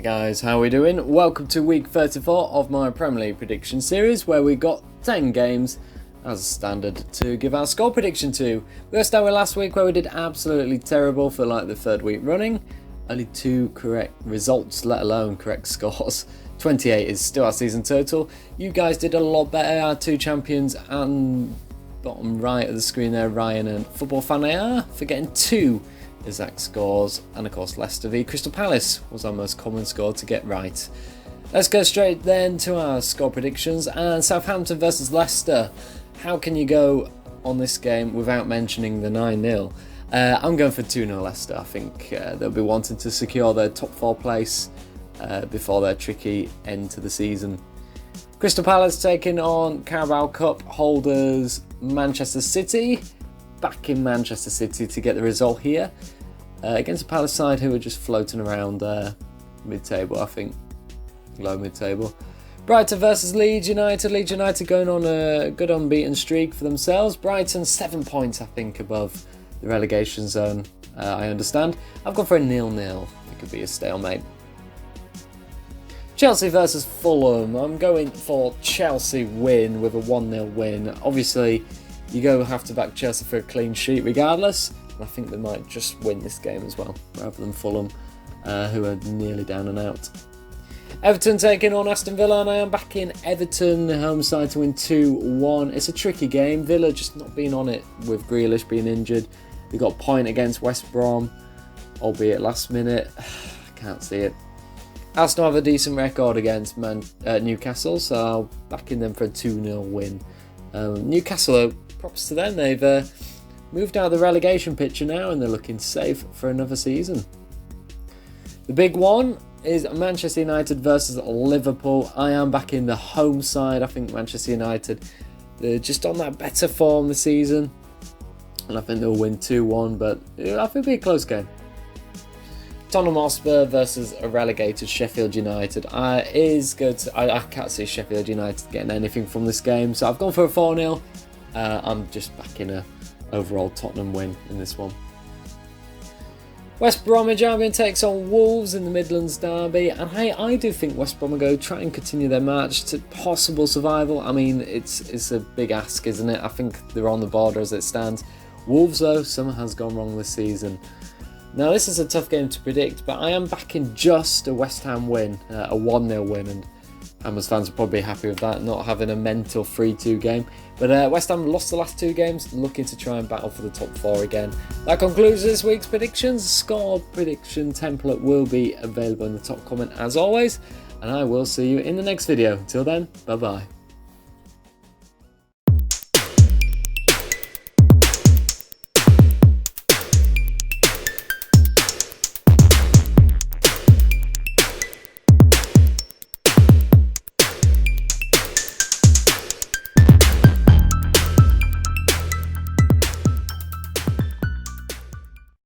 Guys, how are we doing? Welcome to week 34 of my Premier League prediction series, where we got 10 games as a standard to give our score prediction to. We got started with last week where we did absolutely terrible for like the third week running. Only 2 correct results, let alone correct scores. 28 is still our season total. You guys did a lot better. Our 2 champions and bottom right of the screen there, Ryan and Football Fan AR, for getting 2 exact scores, and of course Leicester v Crystal Palace was our most common score to get right. Let's go straight then to our score predictions, and Southampton versus Leicester. How can you go on this game without mentioning the 9-0? I'm going for 2-0 Leicester. I think they'll be wanting to secure their top 4 place before their tricky end to the season. Crystal Palace taking on Carabao Cup holders Manchester City. Back in Manchester City to get the result here against a Palace side who are just floating around mid-table, I think, low mid-table. Brighton versus Leeds United. Leeds United going on a good unbeaten streak for themselves. Brighton 7 points, I think, above the relegation zone, I understand. I've gone for a 0-0. It could be a stalemate. Chelsea versus Fulham. I'm going for Chelsea win with a 1-0 win. Obviously, you have to back Chelsea for a clean sheet regardless. And I think they might just win this game as well, rather than Fulham, who are nearly down and out. Everton taking on Aston Villa, and I am backing Everton, home side, to win 2-1. It's a tricky game. Villa just not being on it with Grealish being injured. They got a point against West Brom, albeit last minute. I can't see it. Arsenal have a decent record against Newcastle, so I'll back in them for a 2-0 win. Newcastle, props to them, they've moved out of the relegation picture now and they're looking safe for another season. The big one is Manchester United versus Liverpool. I am back in the home side. I think Manchester United, they're just on that better form this season, and I think they'll win 2-1, but I think it'll be a close game. Tottenham Hotspur versus a relegated Sheffield United. Is good. I can't see Sheffield United getting anything from this game, so I've gone for a 4-0. I'm just backing a overall Tottenham win in this one. West Bromwich Albion takes on Wolves in the Midlands derby, and hey, I do think West Brom will go try and continue their march to possible survival. I mean, it's a big ask, isn't it? I think they're on the border as it stands. Wolves, though, something has gone wrong this season. Now, this is a tough game to predict, but I am backing just a West Ham win, a 1-0 win, and Hammers fans are probably happy with that, not having a mental 3-2 game. But West Ham lost the last 2 games, looking to try and battle for the top 4 again. That concludes this week's predictions. Score prediction template will be available in the top comment as always, and I will see you in the next video. Until then, bye bye.